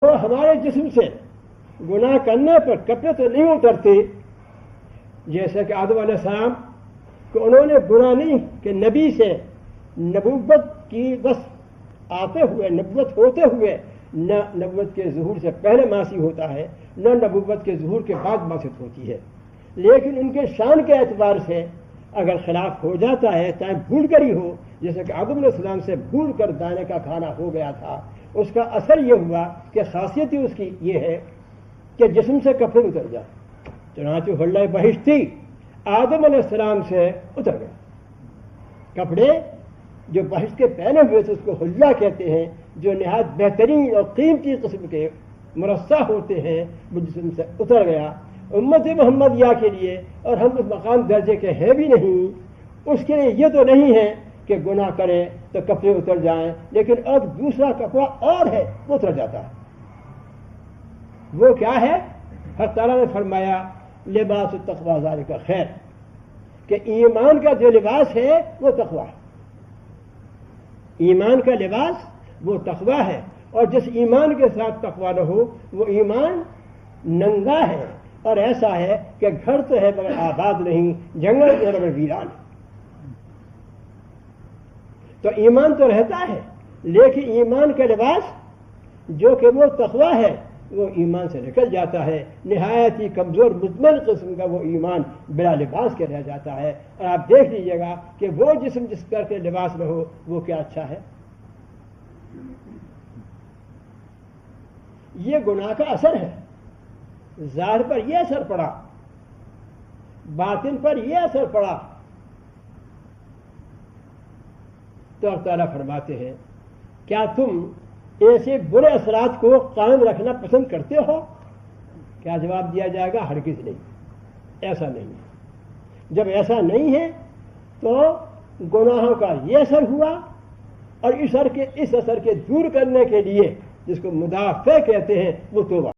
تو ہمارے جسم سے گناہ کرنے پر کپڑے تو نہیں اترتے، جیسے کہ آدم علیہ السلام کہ انہوں نے گناہ نہیں کہ نبی سے نبوت کی بس آتے ہوئے، نبوت ہوتے ہوئے، نہ نبوت کے ظہور سے پہلے معاصی ہوتا ہے، نہ نبوت کے ظہور کے بعد معصیت ہوتی ہے، لیکن ان کے شان کے اعتبار سے اگر خلاف ہو جاتا ہے چاہے بھول کر ہی ہو، جیسے کہ آدم علیہ السلام سے بھول کر دانے کا کھانا ہو گیا تھا، اس کا اثر یہ ہوا کہ خاصیت ہی اس کی یہ ہے کہ جسم سے کپڑے اتر جائے، چنانچہ حلہ بہشت تھی آدم علیہ السلام سے اتر گیا، کپڑے جو بہشت کے پہنے ہوئے تھے اس کو حلہ کہتے ہیں، جو نہایت بہترین اور قیمتی قسم کے مرصع ہوتے ہیں، وہ جسم سے اتر گیا۔ امت محمدیہ کے لیے، اور ہم اس مقام درجے کے ہیں بھی نہیں، اس کے لیے یہ تو نہیں ہے کہ گناہ کرے تو کپڑے اتر جائیں، لیکن اب دوسرا کپڑا اور ہے وہ اتر جاتا ہے۔ وہ کیا ہے؟ حق تعالیٰ نے فرمایا لباس التقویٰ ذالک خیر، کہ ایمان کا جو لباس ہے وہ تقویٰ ہے، ایمان کا لباس وہ تقویٰ ہے، اور جس ایمان کے ساتھ تقویٰ نہ ہو وہ ایمان ننگا ہے، اور ایسا ہے کہ گھر تو ہے مگر آباد نہیں، جنگل تو ہے مگر ویران ہے۔ تو ایمان تو رہتا ہے، لیکن ایمان کا لباس جو کہ وہ تقویٰ ہے وہ ایمان سے نکل جاتا ہے، نہایت ہی کمزور مزمن قسم کا وہ ایمان بلا لباس کے رہ جاتا ہے۔ اور آپ دیکھ لیجیے گا کہ وہ جسم جس پر کے لباس نہ ہو وہ کیا اچھا ہے۔ یہ گناہ کا اثر ہے، ظاہر پر یہ اثر پڑا، باطن پر یہ اثر پڑا۔ تو اللہ تعالیٰ فرماتے ہیں کیا تم ایسے برے اثرات کو قائم رکھنا پسند کرتے ہو؟ کیا جواب دیا جائے گا؟ ہرگز نہیں، ایسا نہیں ہے۔ جب ایسا نہیں ہے تو گناہوں کا یہ اثر ہوا، اور اس اثر کے دور کرنے کے لیے جس کو مدافع کہتے ہیں وہ توبہ